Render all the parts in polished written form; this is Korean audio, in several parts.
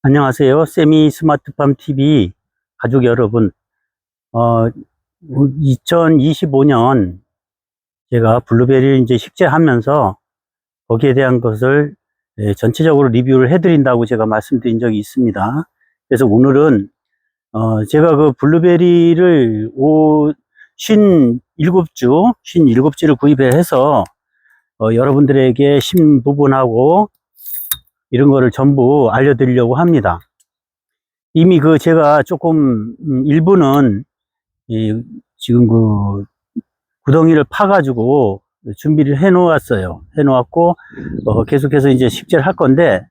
안녕하세요. 세미 스마트팜 TV 가족 여러분. 2025년 제가 블루베리를 이제 식재하면서 거기에 대한 것을 전체적으로 리뷰를 해드린다고 제가 말씀드린 적이 있습니다. 그래서 오늘은 제가 그 블루베리를 57주를 구입해서 여러분들에게 심 부분하고 이런 거를 전부 알려드리려고 합니다. 이미 제가 조금, 일부는, 지금 구덩이를 파가지고 준비를 해 놓았어요. 해 놓았고, 계속해서 이제 식재를 할 건데,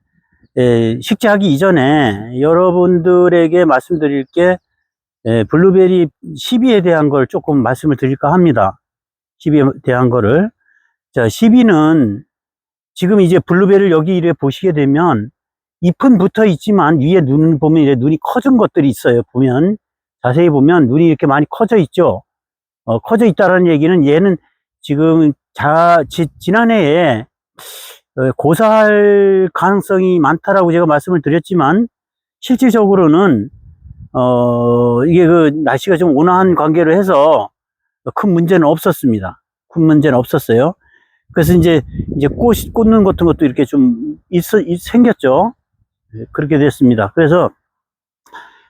식재하기 이전에 여러분들에게 말씀드릴 게, 블루베리 시비에 대한 걸 조금 말씀을 드릴까 합니다. 시비에 대한 거를. 자, 시비는 지금 이제 블루베리를 여기 이래 보시게 되면 잎은 붙어 있지만 위에 눈 보면 이제 눈이 커진 것들이 있어요. 보면 자세히 보면 눈이 이렇게 많이 커져 있죠. 커져 있다는 얘기는 얘는 지금 지난해에 고사할 가능성이 많다라고 제가 말씀을 드렸지만 실질적으로는 이게 날씨가 좀 온화한 관계로 해서 큰 문제는 없었습니다. 큰 문제는 없었어요. 그래서 이제 꽃이 꽂는 같은 것도 이렇게 좀 생겼죠. 그렇게 됐습니다. 그래서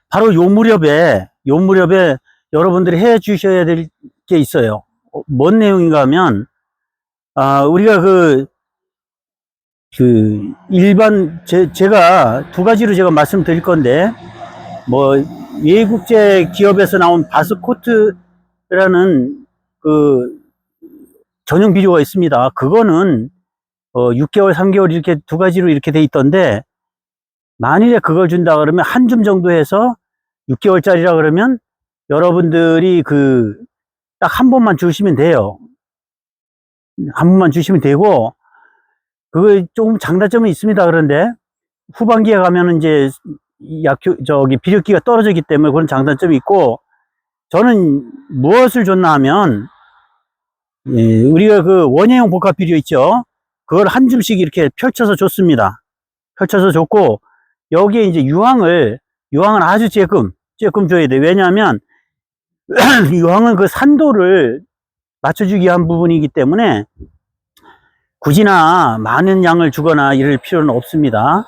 바로 요 무렵에 여러분들이 해 주셔야 될 게 있어요. 뭔 내용인가 하면, 우리가 일반, 제가 두 가지로 제가 말씀드릴 건데, 뭐, 외국제 기업에서 나온 바스코트라는 전용 비료가 있습니다. 그거는 6개월, 3개월 이렇게 두 가지로 이렇게 돼 있던데, 만일에 그걸 준다 그러면 한 줌 정도 해서 6개월짜리라 그러면 여러분들이 딱 한 번만 주시면 돼요. 한 번만 주시면 되고, 그거 조금 장단점이 있습니다. 그런데 후반기에 가면은 이제 비료기가 떨어지기 때문에 그런 장단점이 있고, 저는 무엇을 줬나 하면, 우리가 원예용 복합 비료 있죠? 그걸 한 줌씩 이렇게 펼쳐서 줬습니다. 펼쳐서 줬고, 여기에 이제 유황을 아주 조금 줘야 돼. 왜냐하면, 유황은 산도를 맞춰주기 위한 부분이기 때문에, 굳이나 많은 양을 주거나 이럴 필요는 없습니다.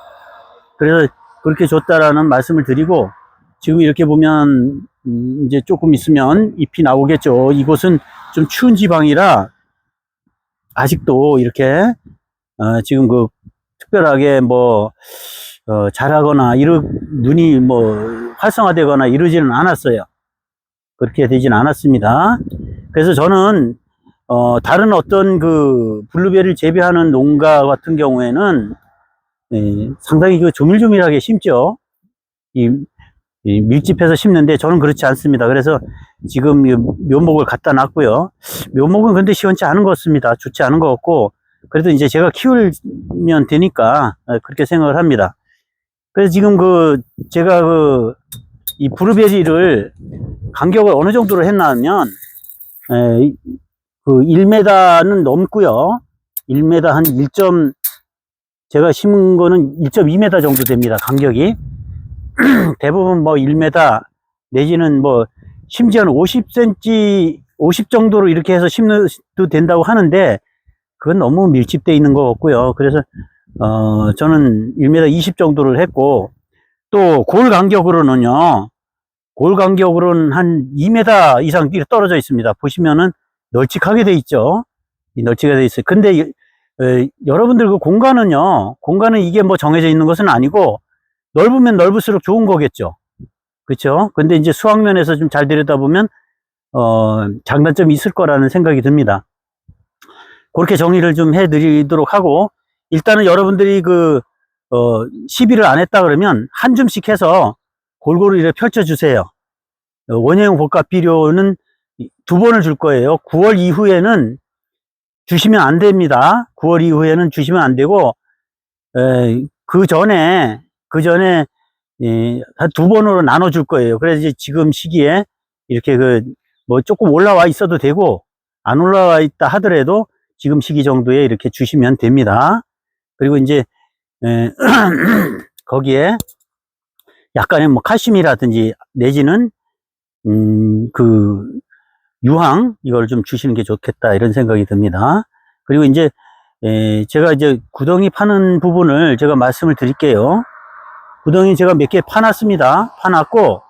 그래서 그렇게 줬다라는 말씀을 드리고, 지금 이렇게 보면, 이제 조금 있으면 잎이 나오겠죠. 이곳은 좀 추운 지방이라, 아직도 이렇게, 지금 특별하게 자라거나, 눈이 활성화되거나 이러지는 않았어요. 그렇게 되진 않았습니다. 그래서 저는, 다른 어떤 블루베리를 재배하는 농가 같은 경우에는, 상당히 조밀조밀하게 심죠. 밀집해서 심는데 저는 그렇지 않습니다. 그래서 지금 묘목을 갖다 놨고요. 묘목은 근데 시원치 않은 것 같습니다. 좋지 않은 것 같고, 그래도 이제 제가 키우면 되니까 그렇게 생각을 합니다. 그래서 지금 제가 이 블루베리를 간격을 어느 정도로 했나 하면, 1m는 넘고요. 1m 한 제가 심은 거는 1.2m 정도 됩니다. 간격이. 대부분 1m 내지는 심지어는 50cm, 50 정도로 이렇게 해서 심어도 된다고 하는데, 그건 너무 밀집되어 있는 것 같고요. 그래서, 저는 1m 20 정도를 했고, 또 골 간격으로는 한 2m 이상 떨어져 있습니다. 보시면은 널찍하게 돼 있죠. 널찍하게 돼 있어요. 근데 여러분들 공간은 이게 정해져 있는 것은 아니고, 넓으면 넓을수록 좋은 거겠죠. 그렇죠? 근데 이제 수학면에서 좀 잘 들여다보면 장단점이 있을 거라는 생각이 듭니다. 그렇게 정리를 좀 해드리도록 하고, 일단은 여러분들이 시비를 안 했다 그러면 한 줌씩 해서 골고루 이렇게 펼쳐주세요. 원예용 복합 비료는 2번을 줄 거예요. 9월 이후에는 주시면 안 됩니다. 9월 이후에는 주시면 안 되고, 그 전에 한 2번으로 나눠 줄 거예요. 그래서 이제 지금 시기에 이렇게 조금 올라와 있어도 되고, 안 올라와 있다 하더라도 지금 시기 정도에 이렇게 주시면 됩니다. 그리고 이제 거기에 약간의 뭐 칼슘이라든지 내지는 그 유황 이걸 좀 주시는 게 좋겠다 이런 생각이 듭니다. 그리고 이제 제가 이제 구덩이 파는 부분을 제가 말씀을 드릴게요. 구덩이 제가 몇 개 파놨습니다. 파놨고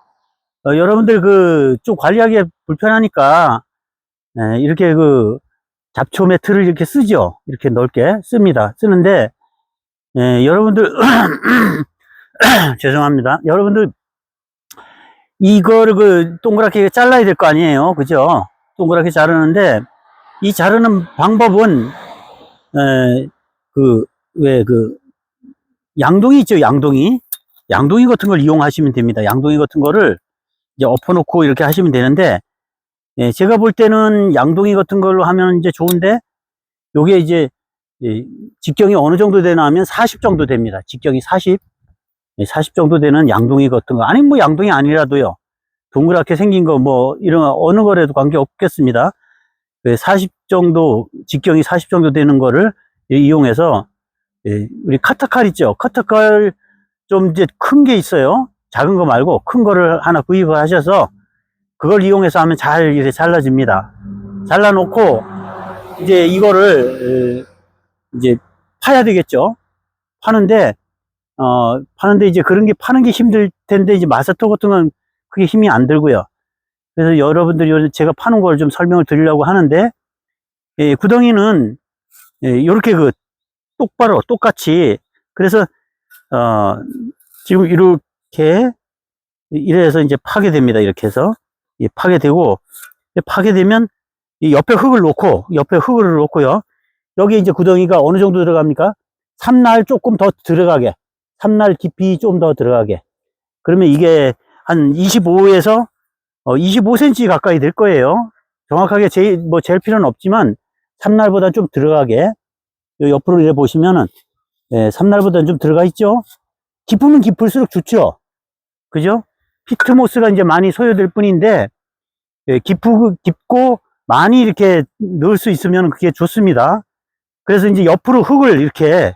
여러분들 그 좀 관리하기 불편하니까 이렇게 그 잡초 매트를 이렇게 쓰죠. 이렇게 넓게 씁니다. 쓰는데 여러분들 죄송합니다. 여러분들 이거를 그 동그랗게 잘라야 될 거 아니에요. 그죠? 동그랗게 자르는데 이 자르는 방법은 왜 그 양동이 있죠. 양동이 같은 걸 이용하시면 됩니다. 양동이 같은 거를 이제 엎어놓고 이렇게 하시면 되는데 제가 볼 때는 양동이 같은 걸로 하면 이제 좋은데 요게 이제 직경이 어느 정도 되나 하면 40 정도 됩니다. 직경이 40 정도 되는 양동이 같은 거, 아니 뭐 양동이 아니라도요 동그랗게 생긴 거 뭐 이런 어느 거라도 관계 없겠습니다. 40 정도, 직경이 40 정도 되는 거를 이용해서 우리 카타칼 있죠. 카타칼 좀 이제 큰 게 있어요. 작은 거 말고 큰 거를 하나 구입을 하셔서 그걸 이용해서 하면 잘 이렇게 잘라집니다. 잘라 놓고 이제 이거를 이제 파야 되겠죠. 파는데 이제 그런 게 파는 게 힘들 텐데 이제 마사토 같은 건 그게 힘이 안 들고요. 그래서 여러분들이 제가 파는 걸 좀 설명을 드리려고 하는데 구덩이는 이렇게 그 똑바로 똑같이, 그래서 지금 이렇게 이래서 이제 파게 됩니다. 이렇게 해서 파게 되고, 파게 되면 이 옆에 흙을 놓고요. 여기 이제 구덩이가 어느 정도 들어갑니까? 3날 조금 더 들어가게, 3날 깊이 좀 더 들어가게. 그러면 이게 한 25에서 25cm 가까이 될 거예요. 정확하게 잴 필요는 없지만 3날보다 좀 들어가게. 옆으로 이렇게 보시면은 3날보다 좀 들어가 있죠. 깊으면 깊을수록 좋죠. 그죠? 피트모스가 이제 많이 소요될 뿐인데 깊고 많이 이렇게 넣을 수 있으면 그게 좋습니다. 그래서 이제 옆으로 흙을 이렇게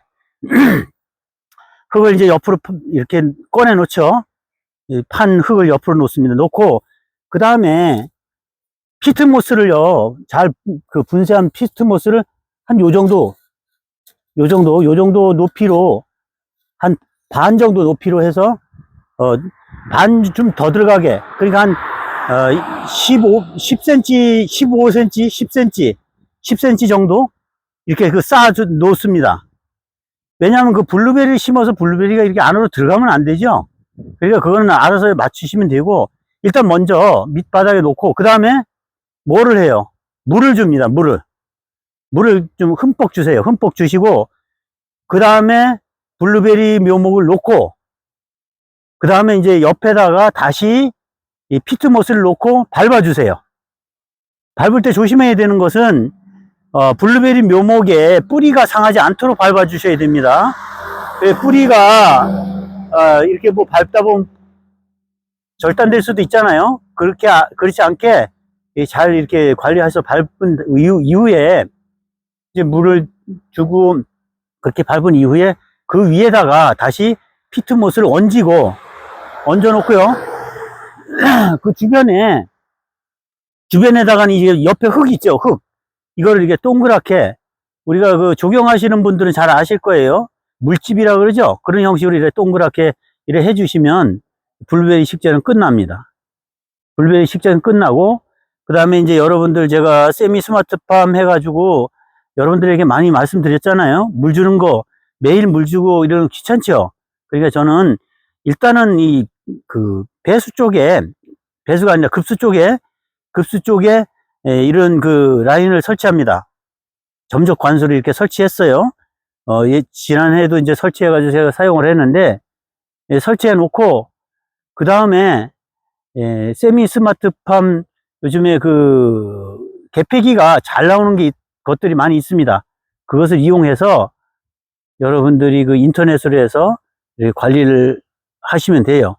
흙을 이제 옆으로 이렇게 꺼내 놓죠. 판 흙을 옆으로 놓습니다. 놓고 그 다음에 피트모스를요, 잘 그 분쇄한 피트모스를 한 요 정도 높이로, 한 반 정도 높이로 해서 반 좀 더 들어가게, 그러니까 한 10cm, 15cm, 10cm 정도 이렇게 그 쌓아 놓습니다. 왜냐하면 그 블루베리를 심어서 블루베리가 이렇게 안으로 들어가면 안 되죠. 그러니까 그거는 알아서 맞추시면 되고, 일단 먼저 밑바닥에 놓고 그 다음에 뭐를 해요? 물을 줍니다. 물을 좀 흠뻑 주세요. 흠뻑 주시고 그 다음에 블루베리 묘목을 놓고 그 다음에 이제 옆에다가 다시 이 피트모스를 놓고 밟아주세요. 밟을 때 조심해야 되는 것은 블루베리 묘목에 뿌리가 상하지 않도록 밟아주셔야 됩니다. 뿌리가 이렇게 뭐 밟다 보면 절단될 수도 있잖아요. 그렇지 않게 잘 이렇게 관리해서 밟은 이후에 이제 물을 주고 그렇게 밟은 이후에 그 위에다가 다시 피트모스를 얹어 놓고요. 그 주변에다가는 이제 옆에 흙 있죠. 흙. 이거를 이렇게 동그랗게, 우리가 그 조경하시는 분들은 잘 아실 거예요. 물집이라 그러죠. 그런 형식으로 이렇게 동그랗게 이렇게 해주시면 블루베리 식재는 끝납니다. 블루베리 식재는 끝나고, 그 다음에 이제 여러분들 제가 세미 스마트팜 해가지고 여러분들에게 많이 말씀드렸잖아요. 물 주는 거, 매일 물 주고 이러는 거 귀찮죠. 그러니까 저는 일단은 배수가 아니라 급수 쪽에 이런 그 라인을 설치합니다. 점적 관수를 이렇게 설치했어요. 지난해에도 이제 설치해가지고 제가 사용을 했는데, 설치해 놓고, 그 다음에, 세미 스마트팜 요즘에 그 개폐기가 잘 나오는 것들이 많이 있습니다. 그것을 이용해서 여러분들이 그 인터넷으로 해서 관리를 하시면 돼요.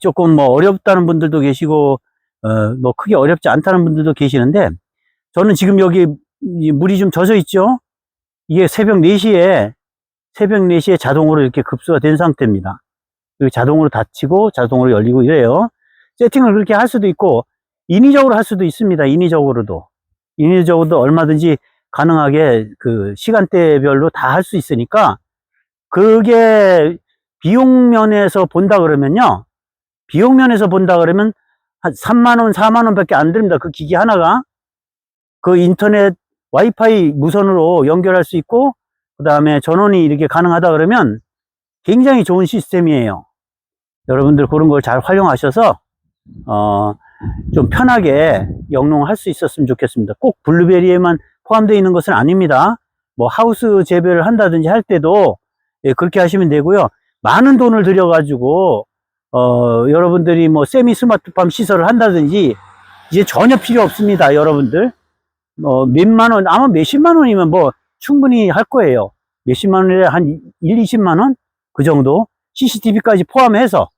조금 뭐 어렵다는 분들도 계시고, 뭐 크게 어렵지 않다는 분들도 계시는데, 저는 지금 여기 물이 좀 젖어 있죠? 이게 새벽 4시에 자동으로 이렇게 급수가 된 상태입니다. 그리고 자동으로 닫히고 자동으로 열리고 이래요. 세팅을 그렇게 할 수도 있고 인위적으로 할 수도 있습니다. 인위적으로도 얼마든지 가능하게 그 시간대별로 다 할 수 있으니까, 그게 비용 면에서 본다 그러면요, 한 3만원 4만원 밖에 안 됩니다. 그 기기 하나가. 그 인터넷 와이파이 무선으로 연결할 수 있고, 그 다음에 전원이 이렇게 가능하다 그러면 굉장히 좋은 시스템이에요. 여러분들 그런 걸 잘 활용하셔서 좀 편하게 영농할 수 있었으면 좋겠습니다. 꼭 블루베리에만 포함되어 있는 것은 아닙니다. 뭐 하우스 재배를 한다든지 할 때도 그렇게 하시면 되고요. 많은 돈을 들여 가지고 여러분들이 뭐 세미 스마트팜 시설을 한다든지 이제 전혀 필요 없습니다. 여러분들 몇만 원, 아마 몇십만 원이면 뭐 충분히 할 거예요. 몇십만 원에 한 1, 20만 원? 그 정도? CCTV까지 포함해서.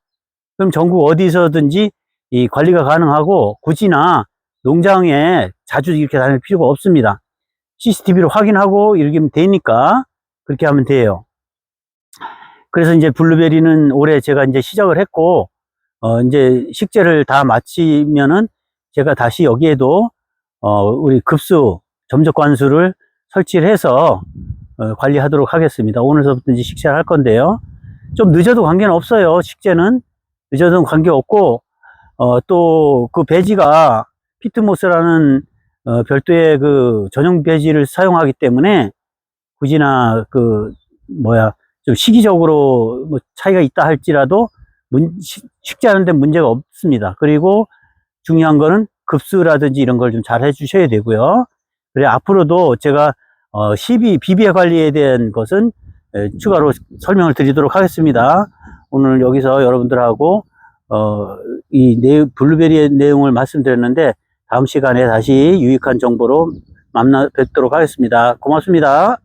그럼 전국 어디서든지 이 관리가 가능하고, 굳이나 농장에 자주 이렇게 다닐 필요가 없습니다. CCTV로 확인하고 이렇게 하면 되니까 그렇게 하면 돼요. 그래서 이제 블루베리는 올해 제가 이제 시작을 했고, 이제 식재를 다 마치면은 제가 다시 여기에도 우리 급수 점적 관수를 설치를 해서 관리하도록 하겠습니다. 오늘서부터 이제 식재를 할 건데요. 좀 늦어도 관계는 없어요. 식재는 늦어도 관계없고, 또 그 배지가 피트모스라는 별도의 그 전용 배지를 사용하기 때문에 굳이나 그 좀 시기적으로 뭐 차이가 있다 할지라도 식재하는 데 문제가 없습니다. 그리고 중요한 거는 급수라든지 이런 걸 좀 잘 해주셔야 되고요. 그래 앞으로도 제가 비비아 관리에 대한 것은 추가로 설명을 드리도록 하겠습니다. 오늘 여기서 여러분들하고 블루베리의 내용을 말씀드렸는데, 다음 시간에 다시 유익한 정보로 만나 뵙도록 하겠습니다. 고맙습니다.